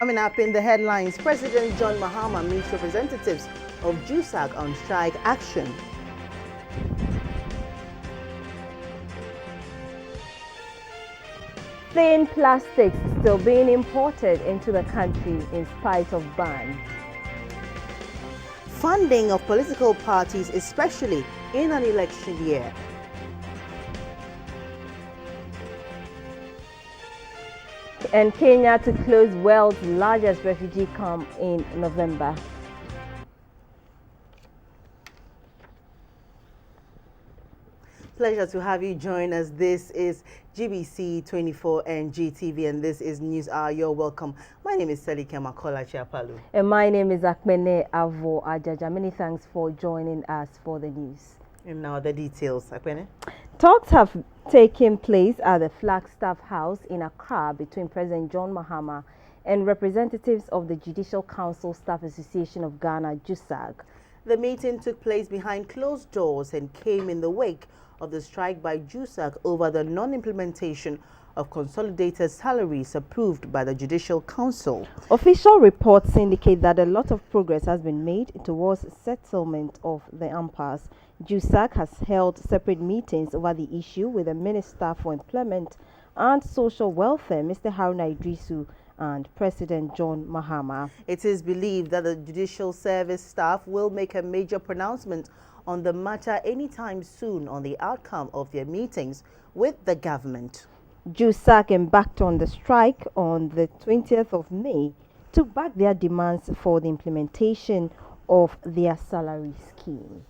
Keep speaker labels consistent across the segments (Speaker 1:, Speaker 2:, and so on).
Speaker 1: Coming up in the headlines, President John Mahama meets representatives of JUSAG on strike action.
Speaker 2: Thin plastics still being imported into the country in spite of ban.
Speaker 1: Funding of political parties, especially in an election year.
Speaker 2: And Kenya to close world's largest refugee camp in November.
Speaker 1: Pleasure to have you join us. This is GBC24 and GTV, and this is News Hour. You're welcome. My name is Selike Makola Chiapalu.
Speaker 2: And my name is Akmene Avo Ajaja. Many thanks for joining us for the news.
Speaker 1: And now the details, Akmene.
Speaker 2: Talks have taken place at the Flagstaff House in Accra between President John Mahama and representatives of the Judicial Council Staff Association of Ghana, JUSAG.
Speaker 1: The meeting took place behind closed doors and came in the wake of the strike by JUSAG over the non-implementation of consolidated salaries approved by the Judicial Council.
Speaker 2: Official reports indicate that a lot of progress has been made towards settlement of the impasse. JUSAG has held separate meetings over the issue with the Minister for Employment and Social Welfare, Mr. Haruna Idrisu, and President John Mahama.
Speaker 1: It is believed that the Judicial Service staff will make a major pronouncement on the matter anytime soon on the outcome of their meetings with the government.
Speaker 2: JUSAG embarked on the strike on the 20th of May to back their demands for the implementation of their salary scheme.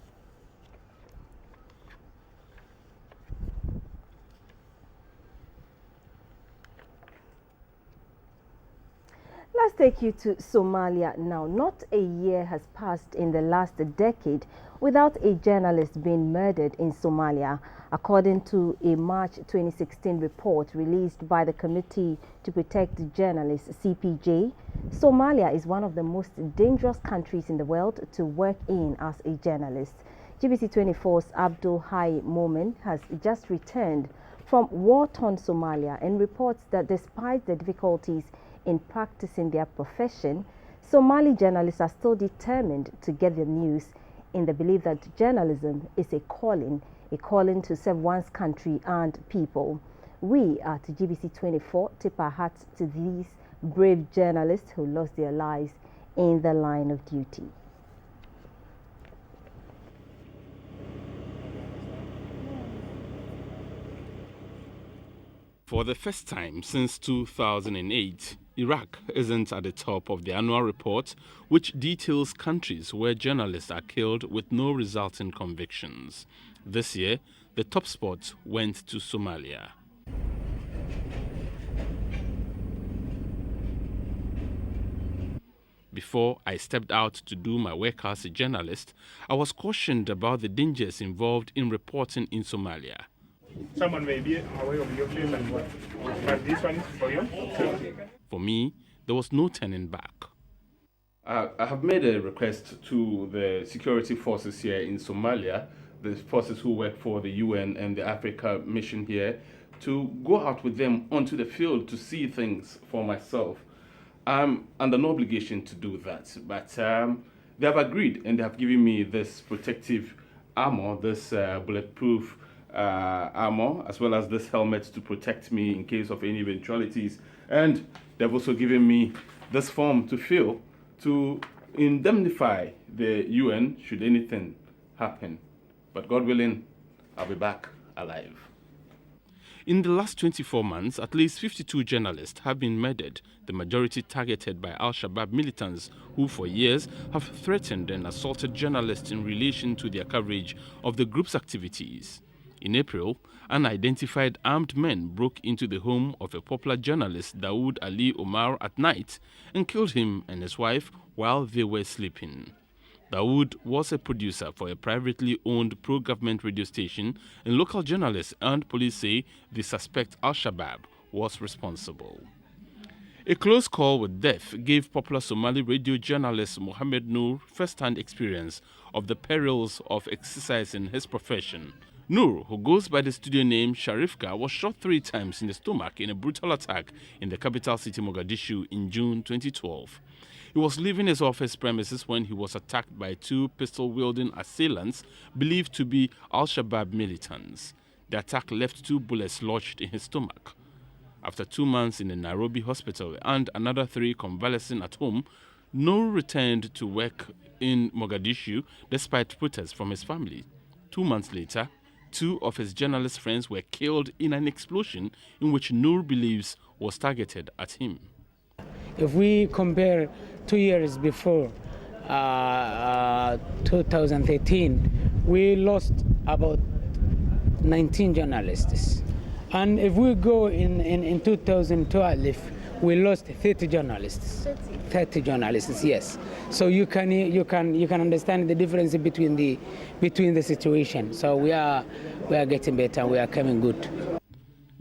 Speaker 2: Let's take you to Somalia now. Not a year has passed in the last decade without a journalist being murdered in Somalia. According to a March 2016 report released by the Committee to Protect Journalists, CPJ, Somalia is one of the most dangerous countries in the world to work in as a journalist. GBC24's Abdul Hai Momin has just returned from war-torn Somalia and reports that despite the difficulties in practicing their profession, Somali journalists are still determined to get the news in the belief that journalism is a calling to serve one's country and people. We at GBC24 tip our hats to these brave journalists who lost their lives in the line of duty.
Speaker 3: For the first time since 2008, Iraq isn't at the top of the annual report, which details countries where journalists are killed with no resulting convictions. This year, the top spot went to Somalia. Before I stepped out to do my work as a journalist, I was cautioned about the dangers involved in reporting in Somalia.
Speaker 4: Someone may be aware of your place and what, but this one is for you.
Speaker 3: For me, there was no turning back. I have made a request to the security forces here in Somalia, the forces who work for the UN and the Africa mission here, to go out with them onto the field to see things for myself. I'm under no obligation to do that, but they have agreed and they have given me this protective armor, this bulletproof armor, as well as this helmet to protect me in case of any eventualities. And they've also given me this form to fill to indemnify the UN should anything happen. But God willing, I'll be back alive. In the last 24 months, at least 52 journalists have been murdered, the majority targeted by Al-Shabaab militants who for years have threatened and assaulted journalists in relation to their coverage of the group's activities. In April, unidentified armed men broke into the home of a popular journalist, Dawood Ali Omar, at night and killed him and his wife while they were sleeping. Dawood was a producer for a privately owned pro-government radio station, and local journalists and police say they suspect Al-Shabaab was responsible. A close call with death gave popular Somali radio journalist Mohammed Noor first-hand experience of the perils of exercising his profession Noor, who goes by the studio name Sharifka, was shot 3 times in the stomach in a brutal attack in the capital city Mogadishu in June 2012. He was leaving his office premises when he was attacked by 2 pistol-wielding assailants believed to be Al-Shabaab militants. The attack left 2 bullets lodged in his stomach. After 2 months in the Nairobi hospital and another 3 convalescing at home, Noor returned to work in Mogadishu despite protests from his family. 2 months later, 2 of his journalist friends were killed in an explosion in which Noor believes was targeted at him.
Speaker 5: If we compare 2 years before, 2013, we lost about 19 journalists. And if we go in 2012, we lost 30 journalists. 30 journalists, yes. So you can understand the difference between the situation. So we are getting better. We are coming good.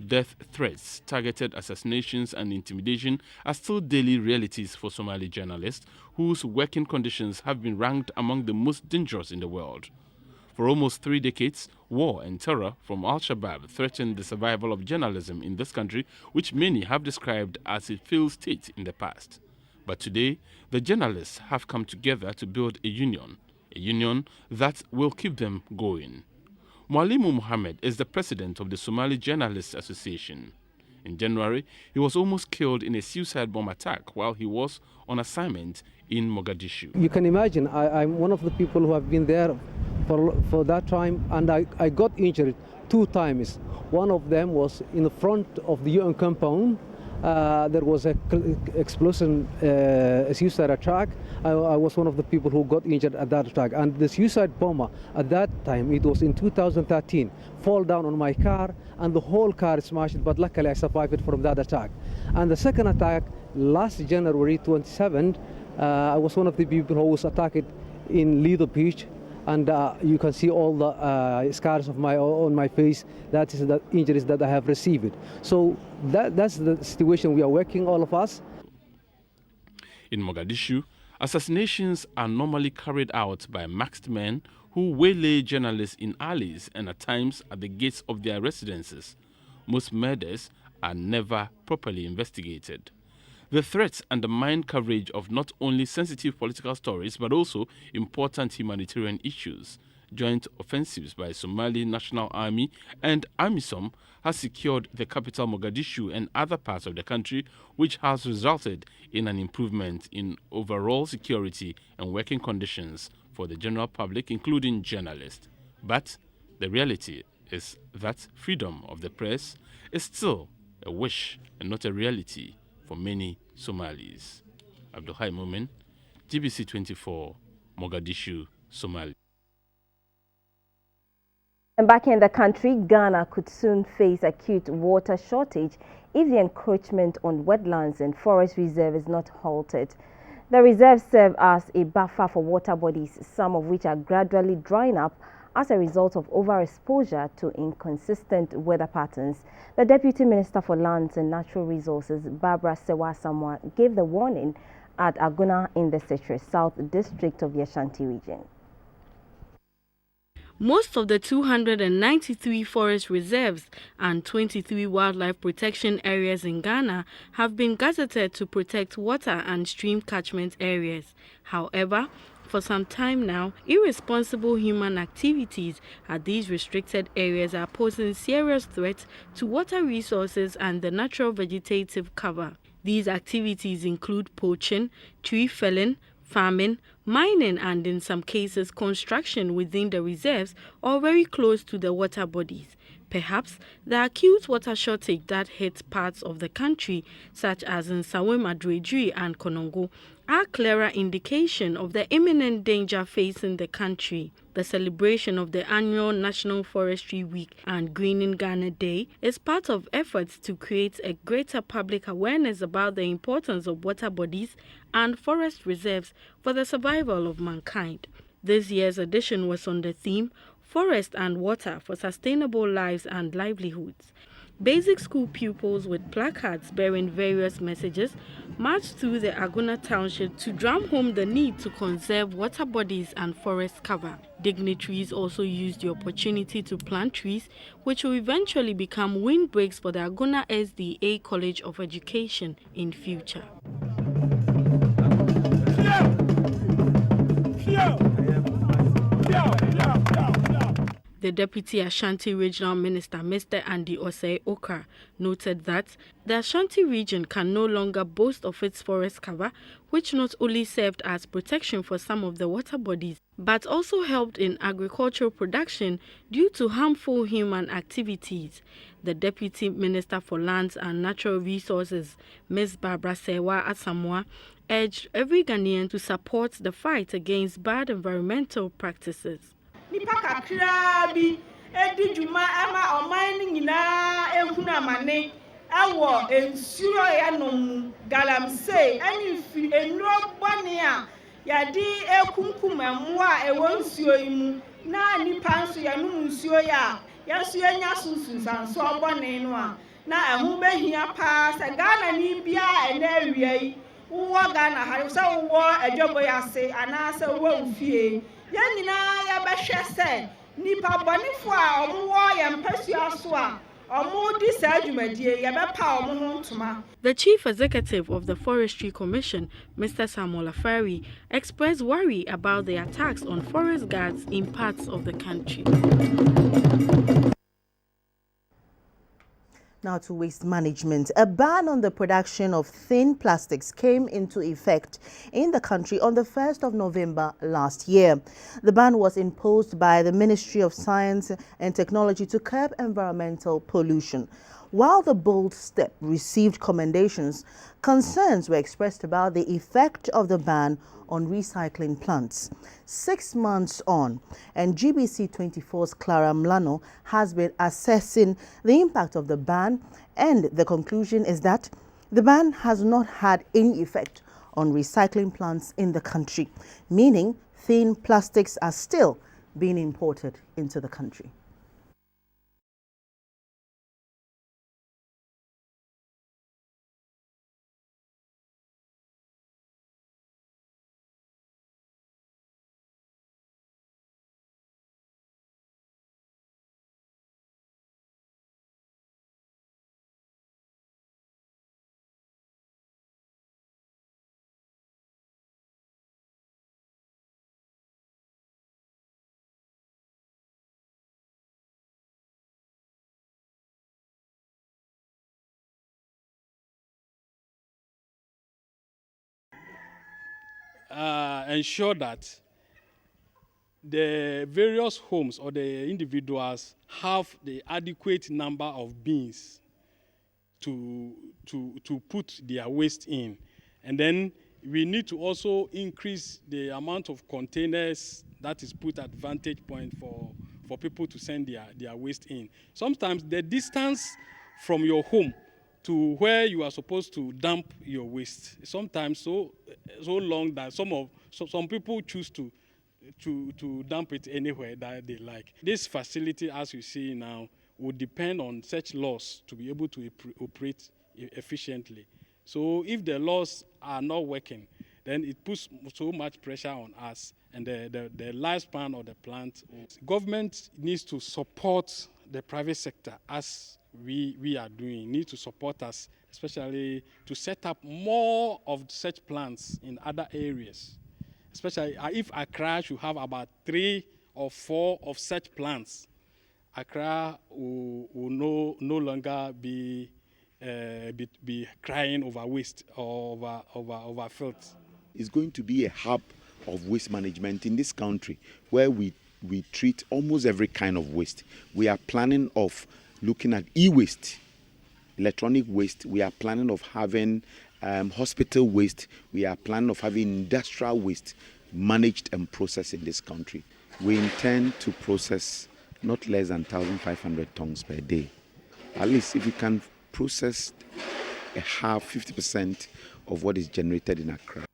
Speaker 3: Death threats, targeted assassinations and intimidation are still daily realities for Somali journalists whose working conditions have been ranked among the most dangerous in the world. For almost 3 decades, war and terror from Al-Shabaab threatened the survival of journalism in this country, which many have described as a failed state in the past. But today, the journalists have come together to build a union that will keep them going. Mwalimu Mohammed is the president of the Somali Journalists Association. In January, he was almost killed in a suicide bomb attack while he was on assignment in Mogadishu.
Speaker 6: You can imagine, I'm one of the people who have been there for that time, and I got injured 2 times. One of them was in the front of the UN compound. There was an explosion, a suicide attack. I was one of the people who got injured at that attack. And the suicide bomber at that time, it was in 2013, fall down on my car and the whole car smashed, but luckily I survived from that attack. And the second attack, last January 27th, I was one of the people who was attacked in Lido Beach. And you can see all the scars of on my face. That is the injuries that I have received. So that's the situation we are working, all of us.
Speaker 3: In Mogadishu, assassinations are normally carried out by masked men who waylay journalists in alleys and at times at the gates of their residences. Most murders are never properly investigated. The threats undermine coverage of not only sensitive political stories but also important humanitarian issues. Joint offensives by Somali National Army and AMISOM has secured the capital Mogadishu and other parts of the country, which has resulted in an improvement in overall security and working conditions for the general public, including journalists. But the reality is that freedom of the press is still a wish and not a reality for many Somalis. Abdulhai Mumin, GBC24, Mogadishu, Somalia.
Speaker 2: And back in the country, Ghana could soon face acute water shortage if the encroachment on wetlands and forest reserve is not halted. The reserves serve as a buffer for water bodies, some of which are gradually drying up as a result of overexposure to inconsistent weather patterns. The Deputy Minister for Lands and Natural Resources, Barbara Sewa-Samoa, gave the warning at Aguna in the Setre South District of the Ashanti region.
Speaker 7: Most of the 293 forest reserves and 23 wildlife protection areas in Ghana have been gazetted to protect water and stream catchment areas. However, for some time now, irresponsible human activities at these restricted areas are posing serious threats to water resources and the natural vegetative cover. These activities include poaching, tree felling, farming, mining, and in some cases construction within the reserves or very close to the water bodies. Perhaps the acute water shortage that hits parts of the country, such as in Sawem Adredri and Konongo, are clearer indication of the imminent danger facing the country. The celebration of the annual National Forestry Week and Greening Ghana Day is part of efforts to create a greater public awareness about the importance of water bodies and forest reserves for the survival of mankind. This year's edition was on the theme Forest and Water for Sustainable Lives and Livelihoods. Basic school pupils with placards bearing various messages marched through the Aguna township to drum home the need to conserve water bodies and forest cover. Dignitaries also used the opportunity to plant trees, which will eventually become windbreaks for the Aguna SDA College of Education in future. The Deputy Ashanti Regional Minister, Mr. Andy Osei Okar, noted that the Ashanti region can no longer boast of its forest cover, which not only served as protection for some of the water bodies, but also helped in agricultural production due to harmful human activities. The Deputy Minister for Lands and Natural Resources, Ms. Barbara Sewa Asamoah, urged every Ghanaian to support the fight against bad environmental practices.
Speaker 8: Nipa kakra bi edi dwuma ama oman ni nyina ehunu amane ewo ensuo ya nom galamsey ani fi enuro bone a yadi ekunkum emwa ewo nsuo imu na nipa nso ya num nsuo ya yaso enya sunsun sanso bone no a na ehu behia pa se Ghana ni bia ena awiai wo Ghana ha se wo adwobo yase ana se wo mfie yanina ya behwe se nipa bonifo a omwo ya mpasua so a omudi sa adwumadie ya bepa omho ntoma.
Speaker 7: The Chief Executive of the Forestry Commission, Mr. Samuel Afari, expressed worry about the attacks on forest guards in parts of the country.
Speaker 1: Now to waste management. A ban on the production of thin plastics came into effect in the country on the 1st of November last year. The ban was imposed by the Ministry of Science and Technology to curb environmental pollution. While the bold step received commendations, concerns were expressed about the effect of the ban on recycling plants. 6 months on, and GBC24's Clara Mlano has been assessing the impact of the ban, and the conclusion is that the ban has not had any effect on recycling plants in the country, meaning thin plastics are still being imported into the country.
Speaker 9: Ensure that the various homes or the individuals have the adequate number of bins to put their waste in. And then we need to also increase the amount of containers that is put at vantage point for people to send their waste in. Sometimes the distance from your home to where you are supposed to dump your waste sometimes so long that some people choose to dump it anywhere that they like. This facility, as you see now, would depend on such laws to be able to operate efficiently. So if the laws are not working, then it puts so much pressure on us and the lifespan of the plant. Government needs to support the private sector as we are doing, need to support us, especially to set up more of such plants in other areas. Especially if Accra should have about 3 or 4 of such plants, Accra will no longer be crying over waste or over filth.
Speaker 10: It's going to be a hub of waste management in this country where we treat almost every kind of waste. We are planning of looking at e-waste, electronic waste. We are planning of having hospital waste. We are planning of having industrial waste managed and processed in this country. We intend to process not less than 1,500 tons per day. At least if we can process 50% of what is generated in Accra.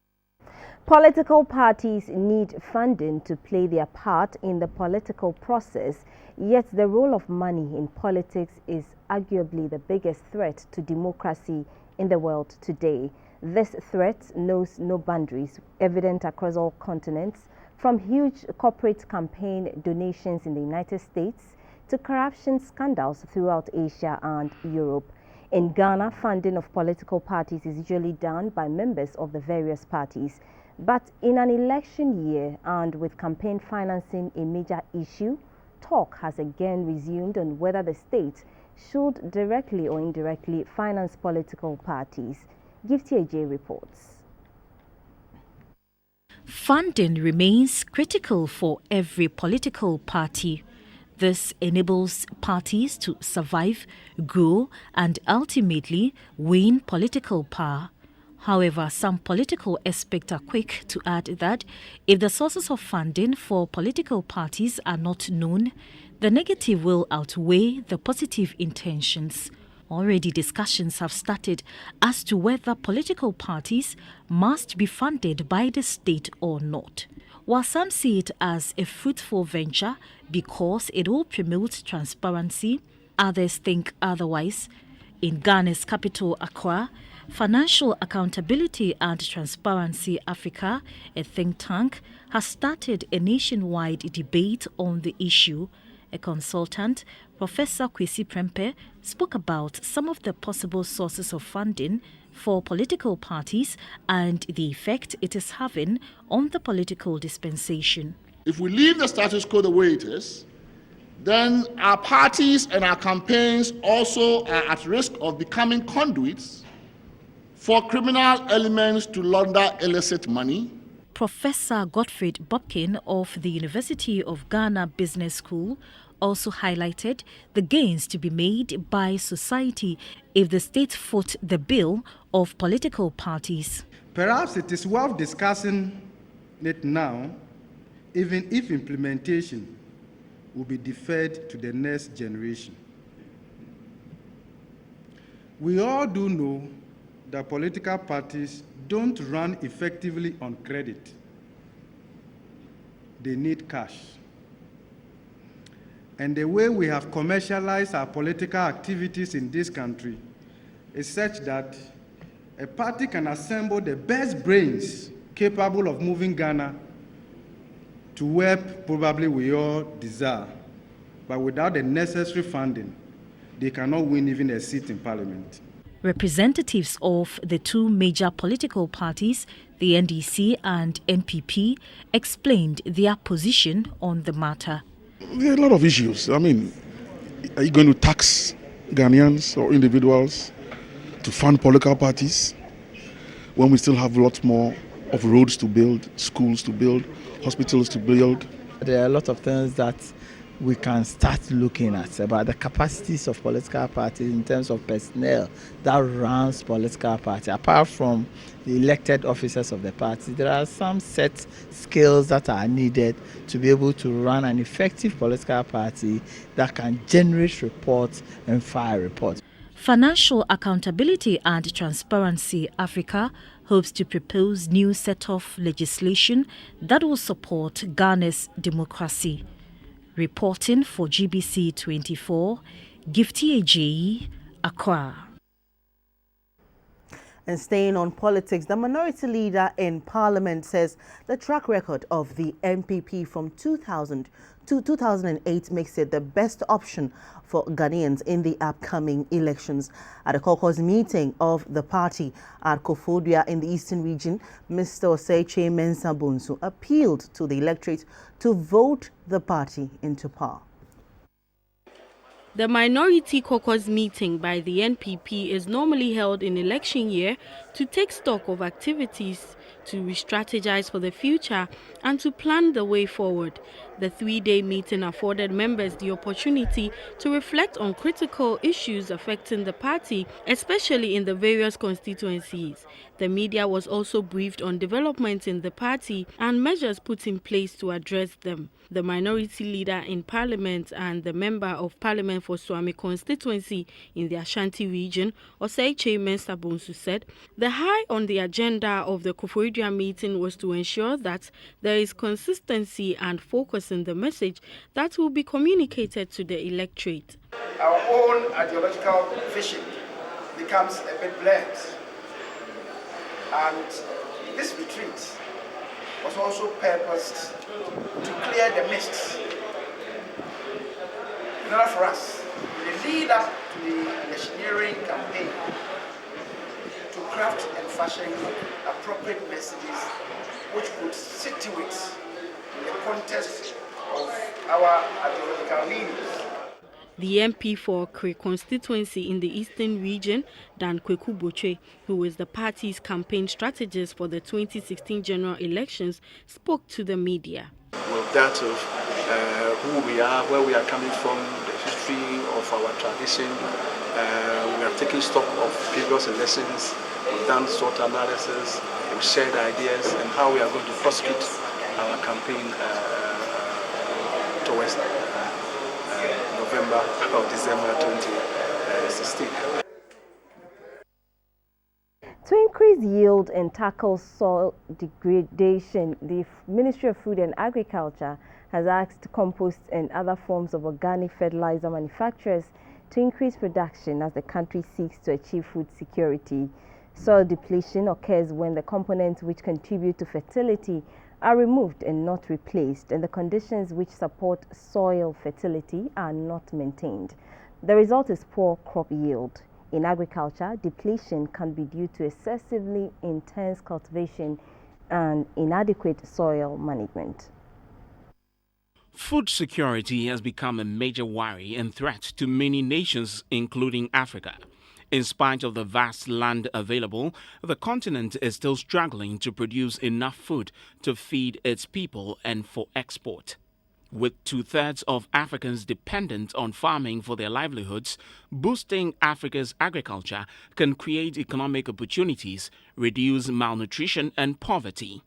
Speaker 2: Political parties need funding to play their part in the political process, yet the role of money in politics is arguably the biggest threat to democracy in the world today. This threat knows no boundaries, evident across all continents, from huge corporate campaign donations in the United States to corruption scandals throughout Asia and Europe. In Ghana, funding of political parties is usually done by members of the various parties. But in an election year and with campaign financing a major issue, talk has again resumed on whether the state should directly or indirectly finance political parties. Gifty AJ reports.
Speaker 11: Funding remains critical for every political party. This enables parties to survive, grow, and ultimately win political power. However, some political experts are quick to add that if the sources of funding for political parties are not known, the negative will outweigh the positive intentions. Already discussions have started as to whether political parties must be funded by the state or not. While some see it as a fruitful venture because it will promote transparency, others think otherwise. In Ghana's capital, Accra, Financial Accountability and Transparency Africa, a think tank, has started a nationwide debate on the issue. A consultant, Professor Kwesi Prempe, spoke about some of the possible sources of funding for political parties and the effect it is having on the political dispensation.
Speaker 12: If we leave the status quo the way it is, then our parties and our campaigns also are at risk of becoming conduits for criminal elements to launder illicit money.
Speaker 11: Professor Gottfried Bobkin of the University of Ghana Business School also highlighted the gains to be made by society if the state foot the bill of political parties.
Speaker 13: Perhaps it is worth discussing it now, even if implementation will be deferred to the next generation. We all do know that political parties don't run effectively on credit. They need cash. And the way we have commercialized our political activities in this country is such that a party can assemble the best brains capable of moving Ghana to where probably we all desire. But without the necessary funding, they cannot win even a seat in parliament.
Speaker 11: Representatives of the two major political parties, the NDC and NPP, explained their position on the matter.
Speaker 14: There are a lot of issues. I mean, are you going to tax Ghanaians or individuals to fund political parties when we still have lots more of roads to build, schools to build, hospitals to build?
Speaker 15: There are a lot of things that we can start looking at about the capacities of political parties in terms of personnel that runs political party. Apart from the elected officers of the party, there are some set skills that are needed to be able to run an effective political party that can generate reports and file reports.
Speaker 11: Financial Accountability and Transparency Africa hopes to propose new set of legislation that will support Ghana's democracy. Reporting for GBC24, Gifty AJ, Accra.
Speaker 1: And staying on politics, the minority leader in Parliament says the track record of the MPP from 2000 to 2008 makes it the best option for Ghanaians in the upcoming elections. At a caucus meeting of the party at Koforidua in the Eastern Region, Mr. Oseche Mensah Bonsu appealed to the electorate to vote the party into power.
Speaker 7: The minority caucus meeting by the NPP is normally held in election year to take stock of activities, to re-strategize for the future and to plan the way forward. The three-day meeting afforded members the opportunity to reflect on critical issues affecting the party, especially in the various constituencies. The media was also briefed on developments in the party and measures put in place to address them. The minority leader in parliament and the member of parliament for Swami constituency in the Ashanti region, Osei Mensa Bonsu, said the high on the agenda of the Koforidua meeting was to ensure that there is consistency and focus in the message that will be communicated to the electorate.
Speaker 16: Our own ideological vision becomes a bit blurred. And this retreat was also purposed to clear the mists in order for us, in the lead up to the electioneering campaign, to craft and fashion appropriate messages which would situate in the context of our ideological leanings.
Speaker 7: The MP for Kre constituency in the eastern region, Dan Kweku Boche, who is the party's campaign strategist for the 2016 general elections, spoke to the media.
Speaker 17: With that of who we are, where we are coming from, the history of our tradition, we are taking stock of previous elections, we've done SWOT analysis, we've shared ideas and how we are going to prosecute our campaign towards November or December 2016.
Speaker 2: To increase yield and tackle soil degradation, the Ministry of Food and Agriculture has asked compost and other forms of organic fertilizer manufacturers to increase production as the country seeks to achieve food security. Soil depletion occurs when the components which contribute to fertility are removed and not replaced, and the conditions which support soil fertility are not maintained. The result is poor crop yield. In agriculture, depletion can be due to excessively intense cultivation and inadequate soil management.
Speaker 18: Food security has become a major worry and threat to many nations, including Africa. In spite of the vast land available, the continent is still struggling to produce enough food to feed its people and for export. With 2/3 of Africans dependent on farming for their livelihoods, boosting Africa's agriculture can create economic opportunities, reduce malnutrition and poverty.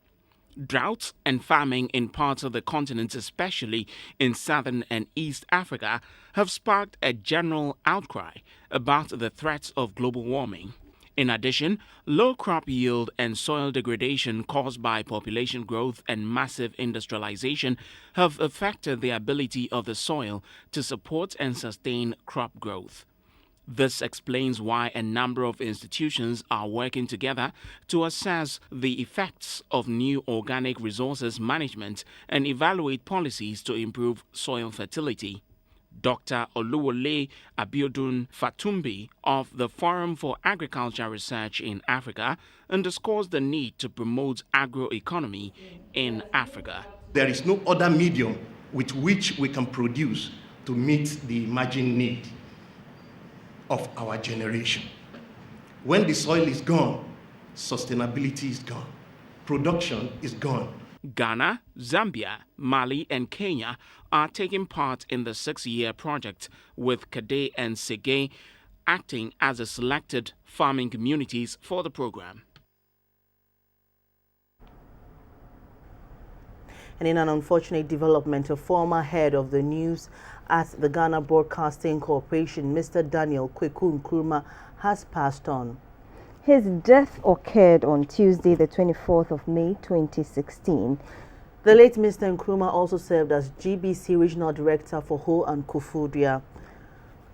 Speaker 18: Drought and famine in parts of the continent, especially in southern and East Africa, have sparked a general outcry about the threats of global warming. In addition, low crop yield and soil degradation caused by population growth and massive industrialization have affected the ability of the soil to support and sustain crop growth. This explains why a number of institutions are working together to assess the effects of new organic resources management and evaluate policies to improve soil fertility. Dr. Oluwole Abiodun Fatumbi of the Forum for Agriculture Research in Africa underscores the need to promote agroeconomy in Africa.
Speaker 19: There is no other medium with which we can produce to meet the emerging need of our generation. When the soil is gone, sustainability is gone, production is gone.
Speaker 18: Ghana, Zambia, Mali, and Kenya are taking part in the 6-year project, with Kade and Sege acting as the selected farming communities for the program.
Speaker 1: And in an unfortunate development, a former head of the news at the Ghana Broadcasting Corporation, Mr. Daniel Kweku Nkrumah, has passed on.
Speaker 2: His death occurred on Tuesday, the 24th of May, 2016.
Speaker 1: The late Mr. Nkrumah also served as GBC Regional Director for Ho and Koforidua.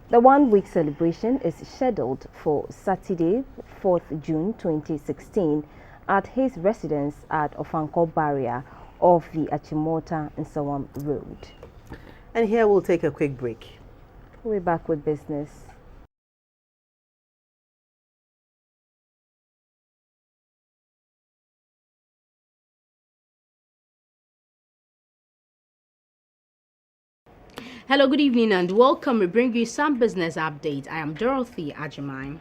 Speaker 2: The one-week celebration is scheduled for Saturday, 4th June 2016, at his residence at Ofanko Barrier of the Achimota and Sawam Road.
Speaker 1: And here we'll take a quick break.
Speaker 2: We're back with business.
Speaker 20: Hello, good evening and welcome. We bring you some business update. I am Dorothy Ajimai.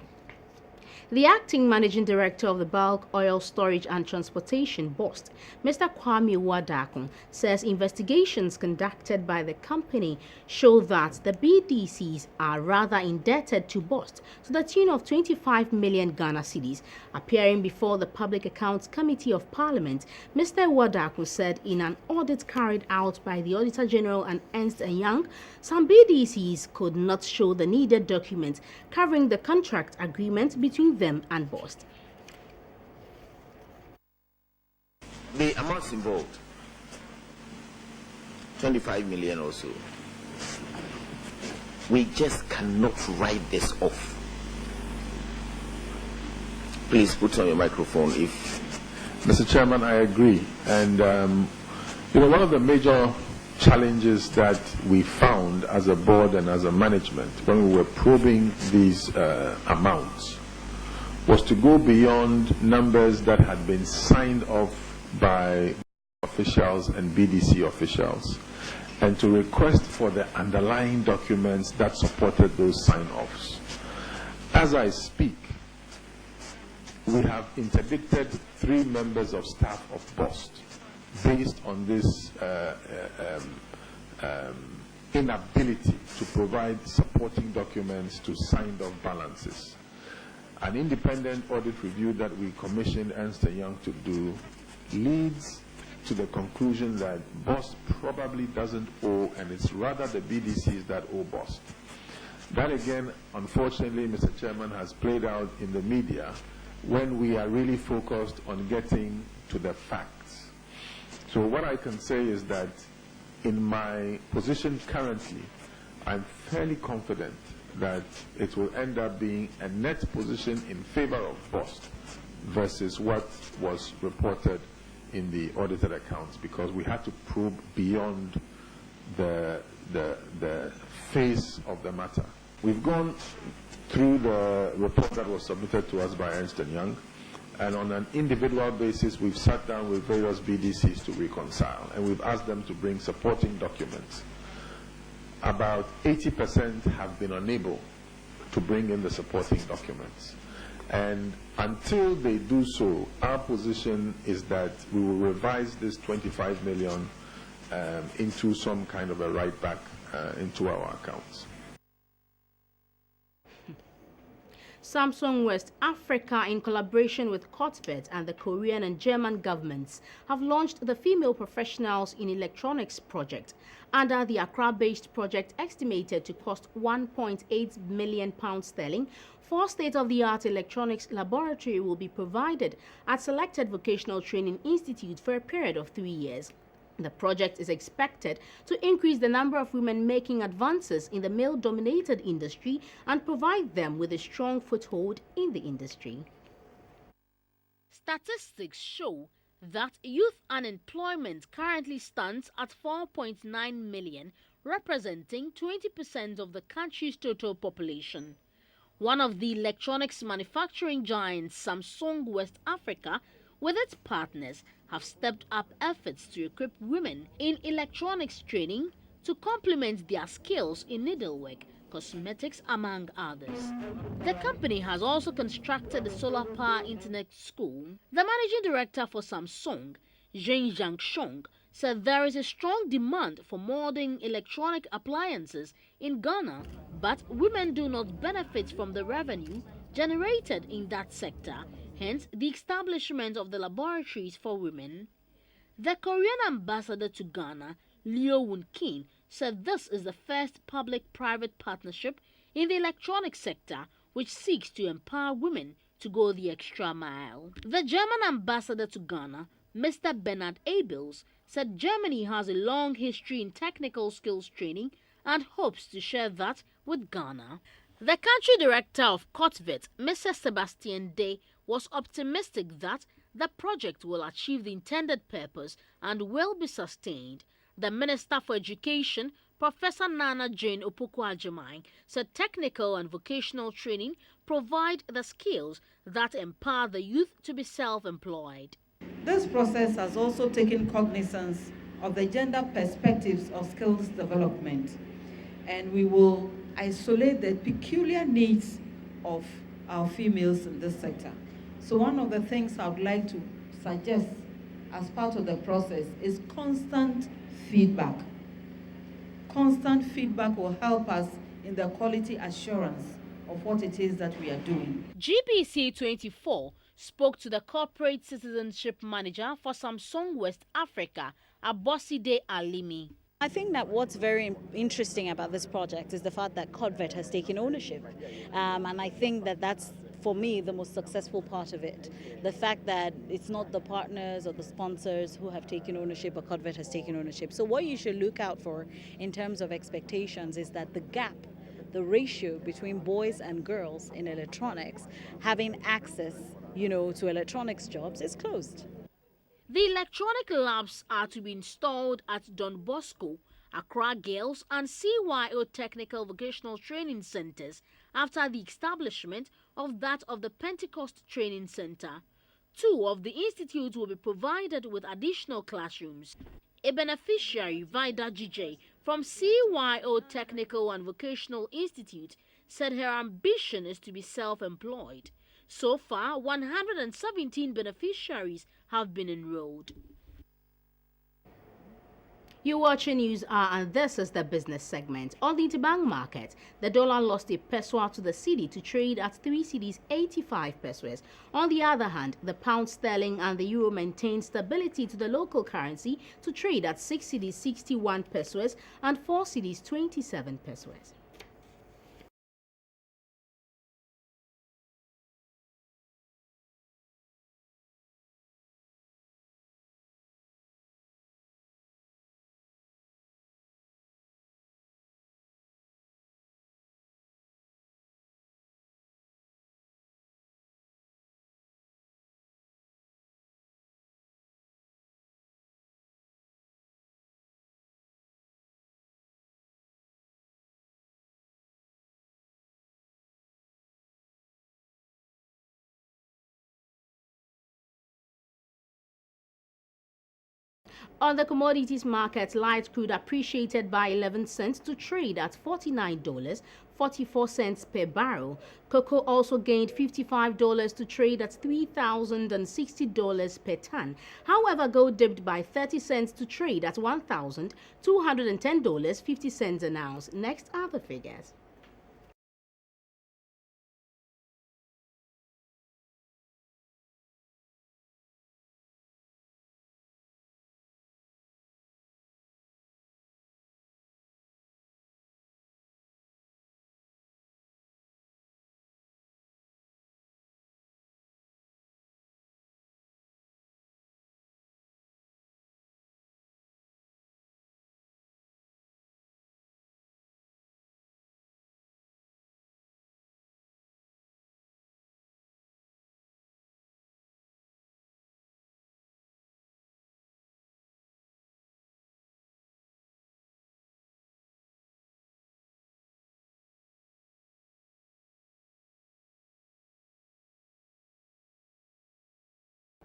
Speaker 20: The acting managing director of the Bulk Oil Storage and Transportation, BOST, Mr. Kwame Wadakun, says investigations conducted by the company show that the BDCs are rather indebted to BOST to the tune of 25 million Ghana cedis. Appearing before the Public Accounts Committee of Parliament, Mr. Wadakun said in an audit carried out by the Auditor General and Ernst & Young, some BDCs could not show the needed documents covering the contract agreement between them and BOST.
Speaker 21: The amounts involved, 25 million or so. We just cannot write this off. Please put on your microphone if...
Speaker 22: Mr. Chairman, I agree. And, one of the major challenges that we found as a board and as a management when we were probing these amounts was to go beyond numbers that had been signed off by officials and BDC officials and to request for the underlying documents that supported those sign-offs. As I speak, we have interdicted 3 members of staff of BOST based on this inability to provide supporting documents to signed off balances. An independent audit review that we commissioned Ernst & Young to do leads to the conclusion that BOST probably doesn't owe, and it's rather the BDCs that owe BOST. That again, unfortunately, Mr. Chairman, has played out in the media when we are really focused on getting to the facts. So what I can say is that in my position currently, I'm fairly confident that it will end up being a net position in favor of BOST versus what was reported in the audited accounts, because we had to probe beyond the face of the matter. We've gone through the report that was submitted to us by Ernst & Young, and on an individual basis, we've sat down with various BDCs to reconcile, and we've asked them to bring supporting documents. About 80% have been unable to bring in the supporting documents. And until they do so, our position is that we will revise this 25 million into some kind of a write back into our accounts.
Speaker 20: Samsung West Africa, in collaboration with Kotbet and the Korean and German governments, have launched the Female Professionals in Electronics project. Under the Accra-based project, estimated to cost £1.8 million sterling, 4 state-of-the-art electronics laboratory will be provided at selected vocational training institutes for a period of 3 years. The project is expected to increase the number of women making advances in the male-dominated industry and provide them with a strong foothold in the industry.
Speaker 23: Statistics show that youth unemployment currently stands at 4.9 million, representing 20% of the country's total population. One of the electronics manufacturing giants, Samsung West Africa, with its partners, have stepped up efforts to equip women in electronics training to complement their skills in needlework, cosmetics, among others. The company has also constructed a solar power internet school. The managing director for Samsung, Zheng Jiangshong, said there is a strong demand for modern electronic appliances in Ghana, but women do not benefit from the revenue generated in that sector, hence the establishment of the laboratories for women. The Korean ambassador to Ghana, Leo Woon-kin, said this is the first public-private partnership in the electronics sector which seeks to empower women to go the extra mile. The German ambassador to Ghana, Mr. Bernard Abels, said Germany has a long history in technical skills training and hopes to share that with Ghana. The country director of Kotvet, Mr. Sebastian Day, was optimistic that the project will achieve the intended purpose and will be sustained. The Minister for Education, Professor Nana Jane Opoku-Agyeman, said technical and vocational training provide the skills that empower the youth to be self-employed.
Speaker 24: This process has also taken cognizance of the gender perspectives of skills development, and we will isolate the peculiar needs of our females in this sector. So one of the things I would like to suggest as part of the process is constant feedback. Constant feedback will help us in the quality assurance of what it is that we are doing.
Speaker 23: GBC24 spoke to the corporate citizenship manager for Samsung West Africa, Aboside Alimi.
Speaker 3: I think that what's very interesting about this project is the fact that CODVET has taken ownership. And I think that that's, for me, the most successful part of it. The fact that it's not the partners or the sponsors who have taken ownership, but CODVET has taken ownership. So what you should look out for in terms of expectations is that the gap, the ratio between boys and girls in electronics having access, to electronics jobs is closed.
Speaker 23: The electronic labs are to be installed at Don Bosco, Accra Girls and CYO Technical Vocational Training Centers after the establishment of that of the Pentecost Training Center. 2 of the institutes will be provided with additional classrooms. A beneficiary, Vida GJ, from CYO Technical and Vocational Institute, said her ambition is to be self-employed. So far, 117 beneficiaries have been enrolled. You're watching News Hour, and this is the business segment. On the interbank market, the dollar lost a peso to the cedi to trade at 3 cedis 85 pesos. On the other hand, the pound sterling and the euro maintained stability to the local currency to trade at 6 cedis 61 pesos and 4 cedis 27 pesos. On the commodities market, light crude appreciated by 11 cents to trade at $49.44 per barrel. Cocoa also gained $55 to trade at $3,060 per ton. However, gold dipped by 30 cents to trade at $1,210.50 an ounce. Next are the figures.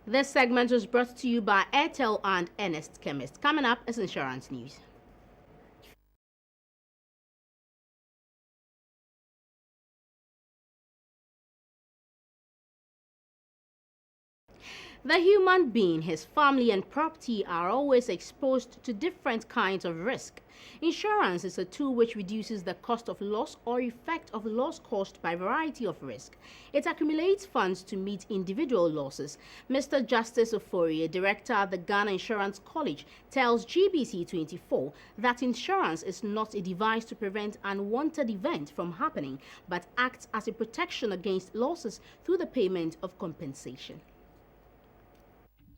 Speaker 23: This segment was brought to you by Airtel and Ernest Chemist. Coming up is insurance news. The human being, his family and property are always exposed to different kinds of risk. Insurance is a tool which reduces the cost of loss or effect of loss caused by a variety of risk. It accumulates funds to meet individual losses. Mr. Justice Oforie, director at the Ghana Insurance College, tells GBC24 that insurance is not a device to prevent unwanted events from happening, but acts as a protection against losses through the payment of compensation.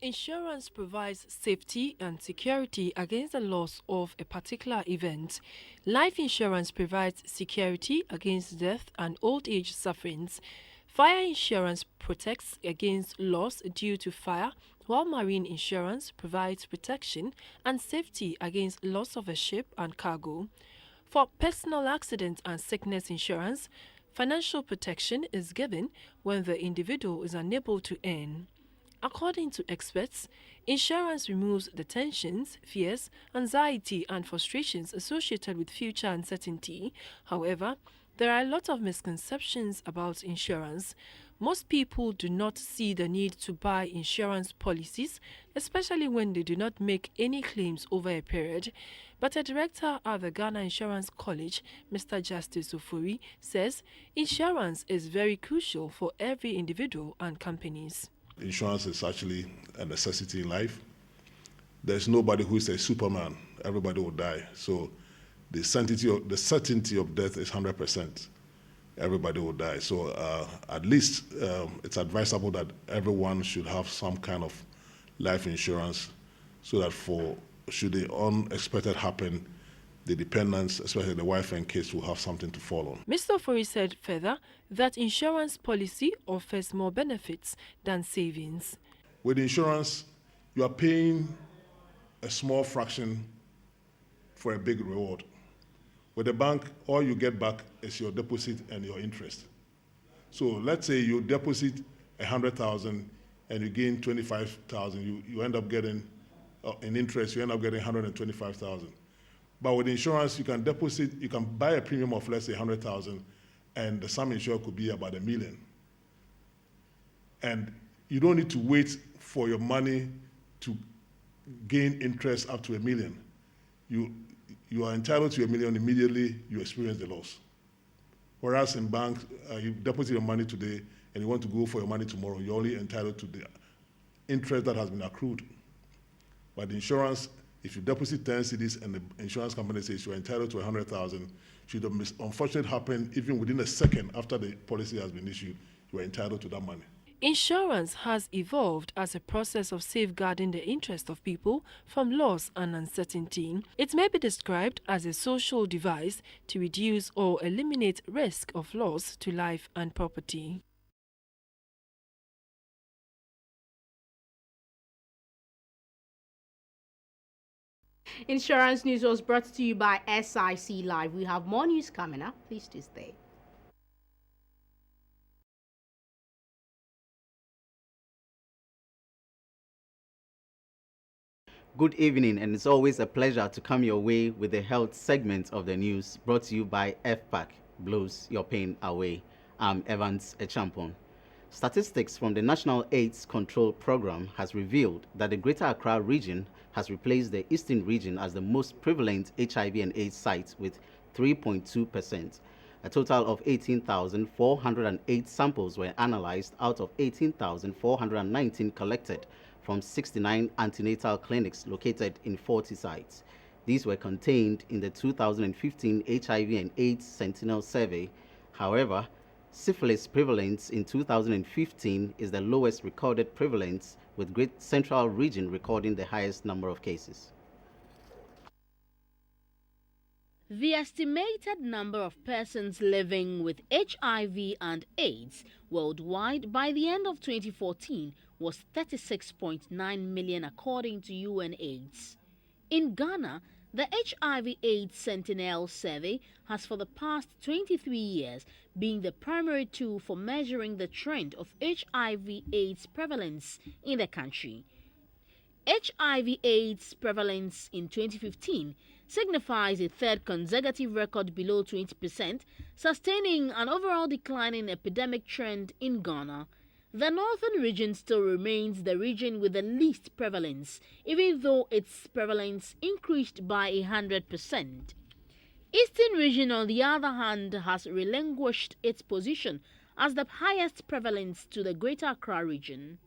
Speaker 4: Insurance provides safety and security against the loss of a particular event. Life insurance provides security against death and old age sufferings. Fire insurance protects against loss due to fire, while marine insurance provides protection and safety against loss of a ship and cargo. For personal accident and sickness insurance, financial protection is given when the individual is unable to earn. According to experts, insurance removes the tensions, fears, anxiety, and frustrations associated with future uncertainty. However, There are a lot of misconceptions about insurance. Most people do not see the need to buy insurance policies, especially when they do not make any claims over a period. But a director at the Ghana Insurance College, Mr. Justice Ofori, says insurance is very crucial for every individual and companies.
Speaker 5: Insurance is actually a necessity in life. There's nobody who is a Superman. Everybody will die. So the certainty of death is 100%. Everybody will die. So at least it's advisable that everyone should have some kind of life insurance so that should the unexpected happen, the dependents, especially the wife and kids, will have something to fall on.
Speaker 4: Mr. Ofori said further that insurance policy offers more benefits than savings.
Speaker 5: With insurance, you are paying a small fraction for a big reward. With the bank, all you get back is your deposit and your interest. So let's say you deposit 100,000 and you gain 25,000. You end up getting in interest. You end up getting 125,000. But with insurance, you can deposit. You can buy a premium of let's say 100,000, and the sum insured could be about $1 million. And you don't need to wait for your money to gain interest up to $1 million. You are entitled to $1 million immediately you experience the loss. Whereas in banks, you deposit your money today and you want to go for your money tomorrow, you're only entitled to the interest that has been accrued. But insurance, if you deposit 10 cedis and the insurance company says you're entitled to 100,000, should the unfortunate happen, even within a second after the policy has been issued, you are entitled to that money.
Speaker 4: Insurance has evolved as a process of safeguarding the interest of people from loss and uncertainty. It may be described as a social device to reduce or eliminate risk of loss to life and property.
Speaker 20: Insurance news was brought to you by SIC Live. We have more news coming up. Please do stay.
Speaker 6: Good evening, and it's always a pleasure to come your way with the health segment of the news brought to you by FPAC, Blows Your Pain Away. I'm Evans Echampon. Statistics from the National AIDS Control Program has revealed that the Greater Accra region has replaced the Eastern region as the most prevalent HIV and AIDS site with 3.2%. A total of 18,408 samples were analyzed out of 18,419 collected from 69 antenatal clinics located in 40 sites. These were contained in the 2015 HIV and AIDS Sentinel Survey. However, syphilis prevalence in 2015 is the lowest recorded prevalence, with Great Central Region recording the highest number of cases.
Speaker 23: The estimated number of persons living with HIV and AIDS worldwide by the end of 2014 was 36.9 million according to UNAIDS. In Ghana, the HIV/AIDS Sentinel Survey has for the past 23 years been the primary tool for measuring the trend of HIV/AIDS prevalence in the country. HIV/AIDS prevalence in 2015 signifies a third consecutive record below 20%, sustaining an overall declining epidemic trend in Ghana. The northern region still remains the region with the least prevalence, even though its prevalence increased by 100%. Eastern region, on the other hand, has relinquished its position as the highest prevalence to the Greater Accra region.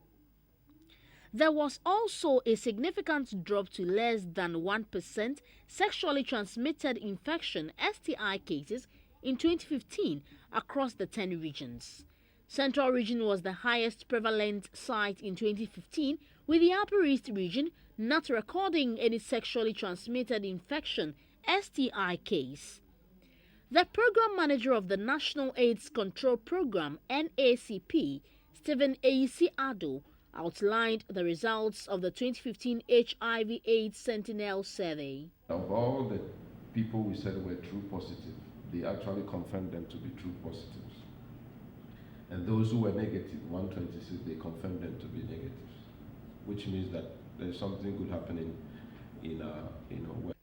Speaker 23: There was also a significant drop to less than 1% sexually transmitted infection (STI) cases in 2015 across the 10 regions. Central region was the highest prevalent site in 2015, with the Upper East region not recording any sexually transmitted infection (STI) case. The program manager of the National AIDS Control Program (NACP), Stephen Eisi Ado, outlined the results of the 2015 HIV/AIDS Sentinel Survey.
Speaker 8: Of all the people we said were true positive, they actually confirmed them to be true positives. And those who were negative, 126, they confirmed them to be negatives, which means that there's something good happening in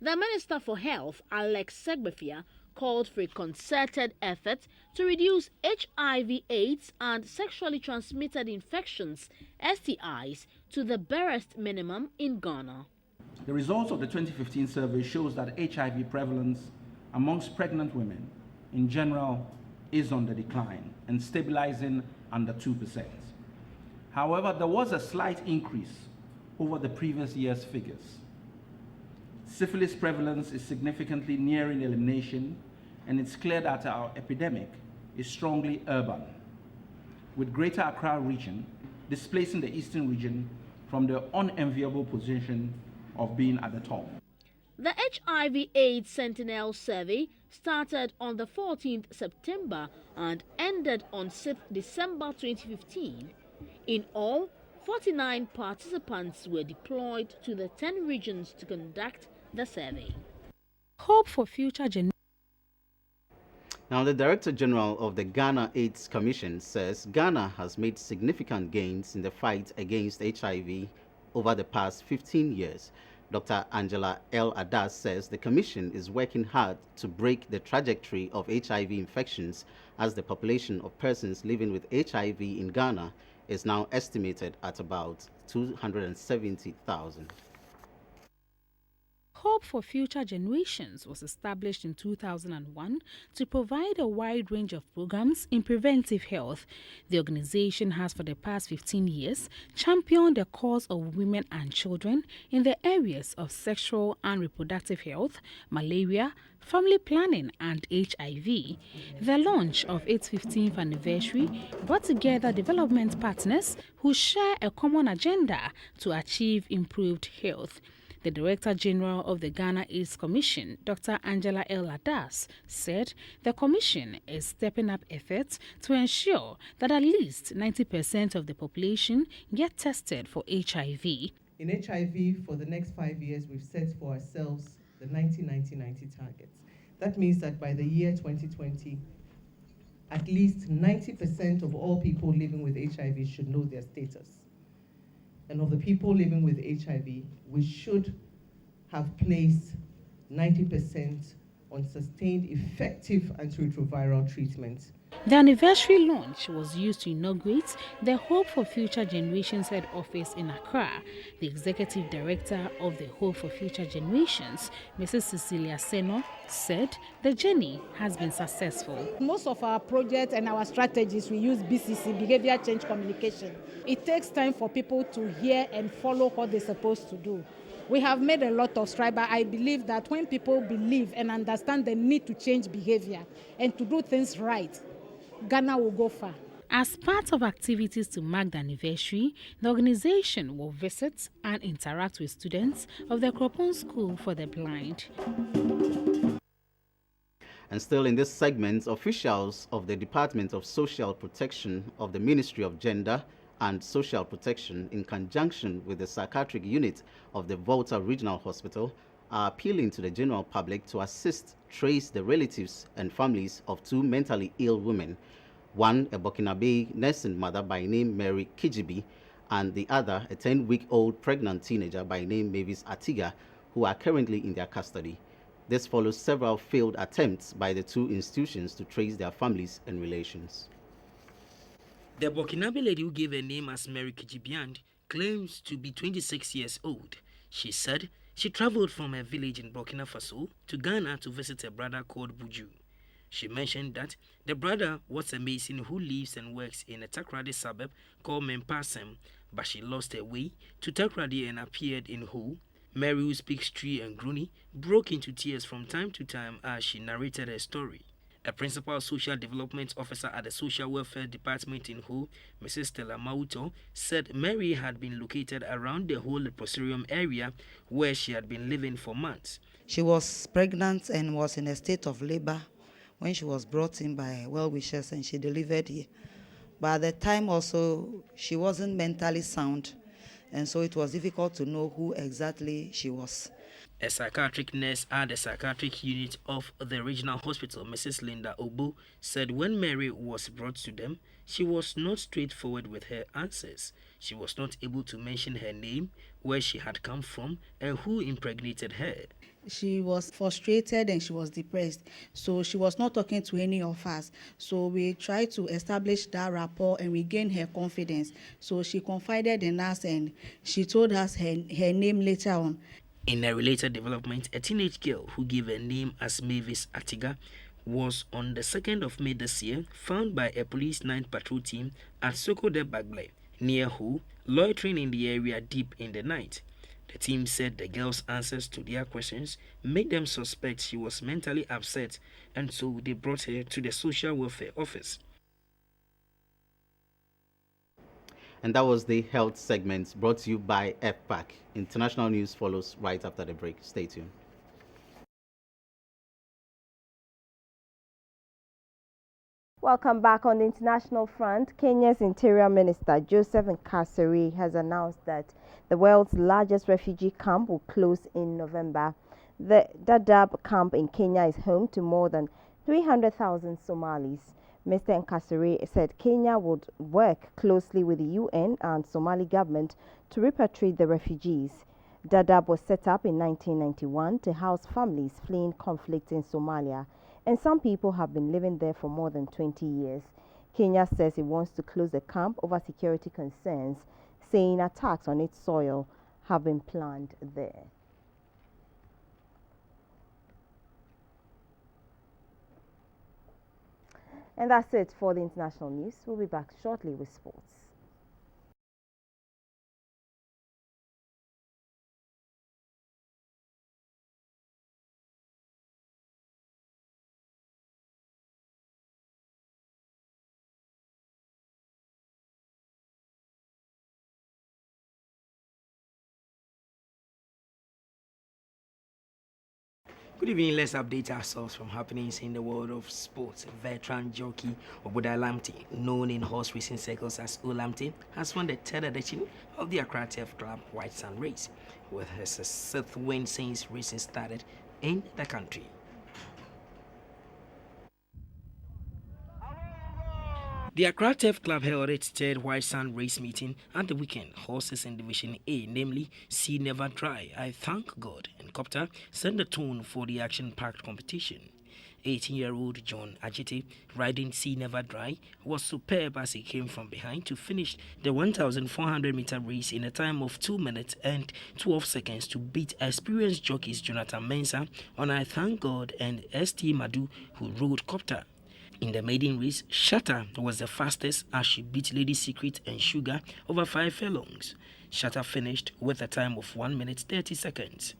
Speaker 23: The Minister for Health, Alex Segbefia, called for a concerted effort to reduce HIV/AIDS and sexually transmitted infections, STIs, to the barest minimum in Ghana.
Speaker 9: The results of the 2015 survey shows that HIV prevalence amongst pregnant women in general is on the decline and stabilizing under 2%. However, there was a slight increase over the previous year's figures. Syphilis prevalence is significantly nearing elimination, and it's clear that our epidemic is strongly urban, with Greater Accra region displacing the Eastern region from the unenviable position of being at the top.
Speaker 23: The HIV/AIDS Sentinel survey started on the 14th September and ended on 6th December 2015. In all, 49 participants were deployed to the 10 regions to conduct the survey.
Speaker 11: Hope for future generations.
Speaker 6: Now, the Director General of the Ghana AIDS Commission says Ghana has made significant gains in the fight against HIV over the past 15 years. Dr. Angela L. Adas says the Commission is working hard to break the trajectory of HIV infections, as the population of persons living with HIV in Ghana is now estimated at about 270,000.
Speaker 10: Hope for Future Generations was established in 2001 to provide a wide range of programs in preventive health. The organization has for the past 15 years championed the cause of women and children in the areas of sexual and reproductive health, malaria, family planning and HIV. The launch of its 15th anniversary brought together development partners who share a common agenda to achieve improved health. The Director General of the Ghana AIDS Commission, Dr. Angela L. Adas, said the Commission is stepping up efforts to ensure that at least 90% of the population get tested for HIV.
Speaker 12: In HIV, for the next 5 years, we've set for ourselves the 90-90-90 targets. That means that by the year 2020, at least 90% of all people living with HIV should know their status. And of the people living with HIV, we should have placed 90% on sustained, effective antiretroviral treatment.
Speaker 10: The anniversary launch was used to inaugurate the Hope for Future Generations head office in Accra. The executive director of the Hope for Future Generations, Mrs. Cecilia Seno, said the journey has been successful.
Speaker 13: Most of our projects and our strategies, we use BCC, Behavior Change Communication. It takes time for people to hear and follow what they're supposed to do. We have made a lot of strides, but I believe that when people believe and understand the need to change behavior and to do things right, Ghana will go far.
Speaker 10: As part of activities to mark the anniversary, the organization will visit and interact with students of the Kropon School for the Blind.
Speaker 6: And still in this segment, officials of the Department of Social Protection of the Ministry of Gender and Social Protection, in conjunction with the psychiatric unit of the Volta Regional Hospital, are appealing to the general public to assist trace the relatives and families of two mentally ill women, one a Burkinabe nursing mother by name Mary Kijibi, and the other a 10-week-old pregnant teenager by name Mavis Atiga, who are currently in their custody. This follows several failed attempts by the two institutions to trace their families and relations.
Speaker 25: The Burkinabe lady who gave her name as Mary Kijibiand claims to be 26 years old. She said she traveled from her village in Burkina Faso to Ghana to visit a brother called Buju. She mentioned that the brother was a mason who lives and works in a Takrady suburb called Mempasem, but she lost her way to Takrady and appeared in Ho. Mary, who speaks Tree and Gruni, broke into tears from time to time as she narrated her story. A principal social development officer at the Social Welfare Department in Ho, Mrs. Stella Mauto, said Mary had been located around the whole leprosarium area where she had been living for months.
Speaker 26: She was pregnant and was in a state of labor when she was brought in by well-wishers and she delivered here. But at the time also, she wasn't mentally sound, and so it was difficult to know who exactly she was.
Speaker 25: A psychiatric nurse at the psychiatric unit of the regional hospital, Mrs. Linda Obo, said when Mary was brought to them, she was not straightforward with her answers. She was not able to mention her name, where she had come from, and who impregnated her.
Speaker 7: She was frustrated and she was depressed, so she was not talking to any of us. So we tried to establish that rapport and regain her confidence. So she confided in us and she told us her name later on.
Speaker 25: In a related development, a teenage girl who gave her name as Mavis Atiga was on the 2nd of May this year found by a police 9th patrol team at Soko de Bagle, near Ho, loitering in the area deep in the night. The team said the girl's answers to their questions made them suspect she was mentally upset, and so they brought her to the social welfare office.
Speaker 6: And that was the health segment brought to you by FPAC. International news follows right after the break. Stay tuned.
Speaker 2: Welcome back. On the international front, Kenya's Interior Minister Joseph Nkasiri has announced that the world's largest refugee camp will close in November. The Dadaab camp in Kenya is home to more than 300,000 Somalis. Mr. Nkasiri said Kenya would work closely with the UN and Somali government to repatriate the refugees. Dadaab was set up in 1991 to house families fleeing conflict in Somalia, and some people have been living there for more than 20 years. Kenya says it wants to close the camp over security concerns, saying attacks on its soil have been planned there. And that's it for the international news. We'll be back shortly with sports.
Speaker 25: Good evening. Let's update ourselves from happenings in the world of sports. Veteran jockey Obuda Lamte, known in horse racing circles as Olamte, has won the 3rd edition of the Accra Turf Club White Sun Race, with his 6th win since racing started in the country. The Accra Turf Club held its 3rd White Sun race meeting at the weekend. Horses in Division A, namely Sea Never Dry, I Thank God, and Copter, set the tone for the action-packed competition. 18-year-old John Ajite, riding Sea Never Dry, was superb as he came from behind to finish the 1,400-meter race in a time of 2 minutes and 12 seconds to beat experienced jockeys Jonathan Mensah on I Thank God and ST Madu, who rode Copter. In the maiden race, Shatter was the fastest as she beat Lady Secret and Sugar over 5 furlongs. Shatter finished with a time of 1 minute 30 seconds.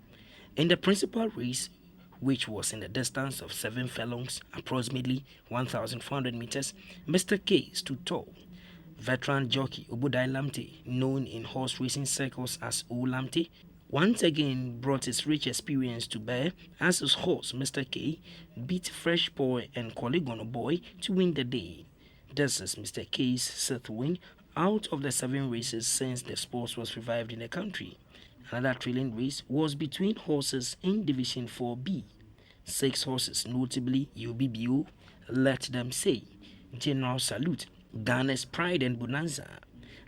Speaker 25: In the principal race, which was in the distance of 7 furlongs, approximately 1,400 meters, Mr. K stood tall. Veteran jockey Obudai Lamte, known in horse racing circles as O Lamte, once again brought his rich experience to bear as his horse, Mr. K, beat Fresh Boy and Polygon Boy to win the day. This is Mr. K's 6th win out of the 7 races since the sport was revived in the country. Another thrilling race was between horses in Division 4B. 6 horses, notably UBBO, Let Them Say, General Salute, Ghana's Pride and Bonanza.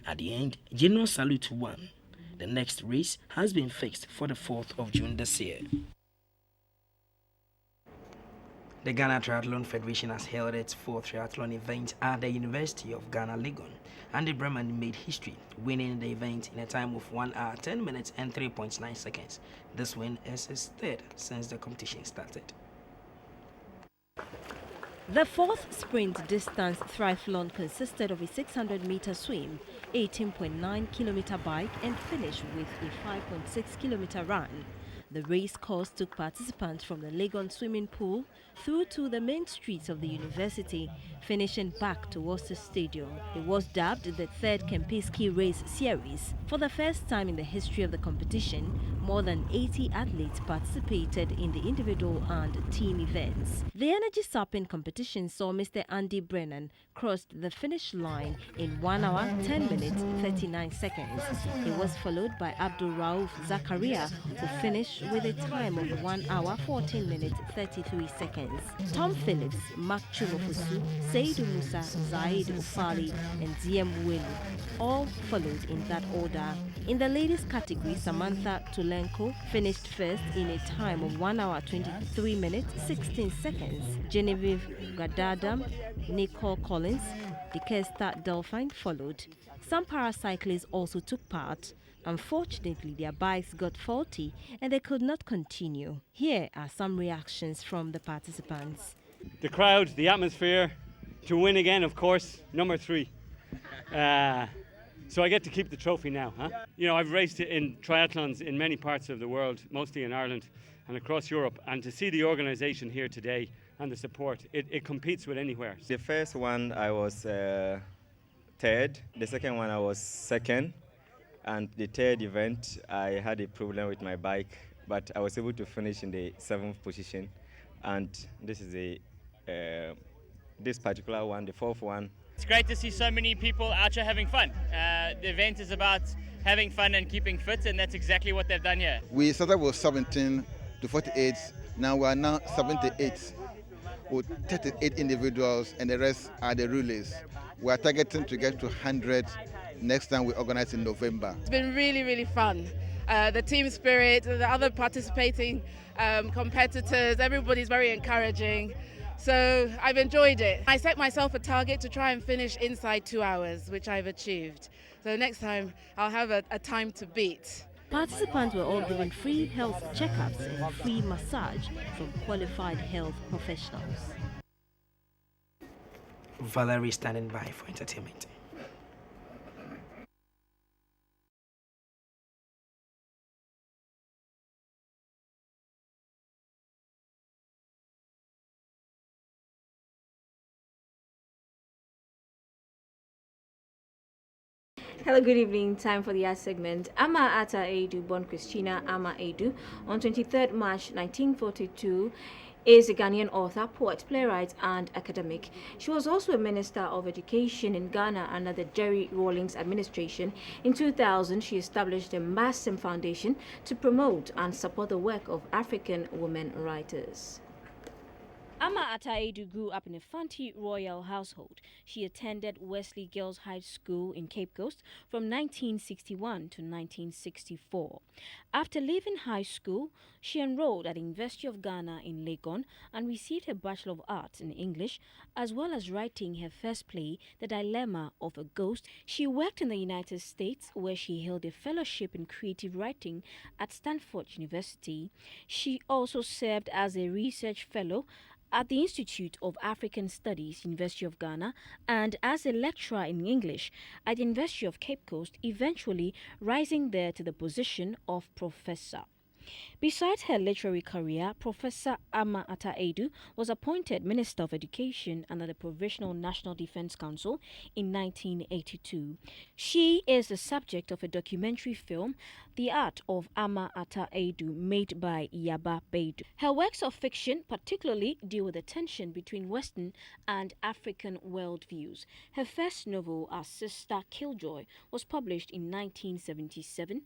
Speaker 25: At the end, General Salute won. The next race has been fixed for the 4th of June this year. The Ghana Triathlon Federation has held its 4th triathlon event at the University of Ghana, Legon. Andy Breman made history, winning the event in a time of 1 hour, 10 minutes and 3.9 seconds. This win is his 3rd since the competition started.
Speaker 2: The 4th sprint distance triathlon consisted of a 600-meter swim, 18.9-kilometer bike and finished with a 5.6-kilometer run. The race course took participants from the Legon swimming pool through to the main streets of the university, finishing back towards the stadium. It was dubbed the 3rd Kempinski Race Series. For the first time in the history of the competition, More than 80 athletes participated in the individual and team events. The energy sapping competition saw Mr. Andy Brennan crossed the finish line in 1 hour 10 minutes 39 seconds. He was followed by Abdul Rauf Zakaria, who finished with a time of 1 hour 14 minutes 33 seconds. Tom Phillips, Mark Chumofusu, Seydou Musa, Zaid Ufali and Diem Welu all followed in that order. In the ladies category, Samantha Tulenko finished first in a time of 1 hour 23 minutes 16 seconds. Genevieve Gadadam, Nicole Collins, Dikesta Delphine followed. Some paracyclists also took part. Unfortunately, their bikes got faulty and they could not continue. Here are some reactions from the participants.
Speaker 14: The crowd, the atmosphere, to win again, of course, number 3. So I get to keep the trophy now, huh? You know, I've raced in triathlons in many parts of the world, mostly in Ireland and across Europe, and to see the organisation here today and the support, it competes with anywhere.
Speaker 15: The first one I was third, the second one I was second, and the third event I had a problem with my bike, but I was able to finish in the 7th position, and this is this particular one, the 4th one.
Speaker 16: It's great to see so many people out here having fun. The event is about having fun and keeping fit, and that's exactly what they've done here.
Speaker 17: We started with 17 to 48. Now we are now 78 with 38 individuals, and the rest are the relays. We are targeting to get to 100 next time we organize in November.
Speaker 18: It's been really, really fun. The team spirit, the other participating competitors, everybody's very encouraging. So I've enjoyed it. I set myself a target to try and finish inside 2 hours, which I've achieved. So next time I'll have a time to beat.
Speaker 2: Participants were all given free health checkups and free massage from qualified health professionals.
Speaker 25: Valerie standing by for entertainment.
Speaker 19: Hello, good evening. Time for the art segment. Ama Ata Edu, born Christina Ama Edu, on 23rd March 1942, is a Ghanaian author, poet, playwright, and academic. She was also a Minister of Education in Ghana under the Jerry Rawlings administration. In 2000, she established the Massem Foundation to promote and support the work of African women writers. Ama Ataidu grew up in a Fanti royal household. She attended Wesley Girls High School in Cape Coast from 1961 to 1964. After leaving high school, she enrolled at the University of Ghana in Legon and received her Bachelor of Arts in English, as well as writing her first play, The Dilemma of a Ghost. She worked in the United States, where she held a fellowship in creative writing at Stanford University. She also served as a research fellow at the Institute of African Studies, University of Ghana, and as a lecturer in English at the University of Cape Coast, eventually rising there to the position of professor. Besides her literary career, Professor Ama Ata Edu was appointed Minister of Education under the Provisional National Defense Council in 1982. She is the subject of a documentary film, The Art of Ama Ata Edu, made by Yaba Beidu. Her works of fiction particularly deal with the tension between Western and African worldviews. Her first novel, Our Sister Killjoy, was published in 1977.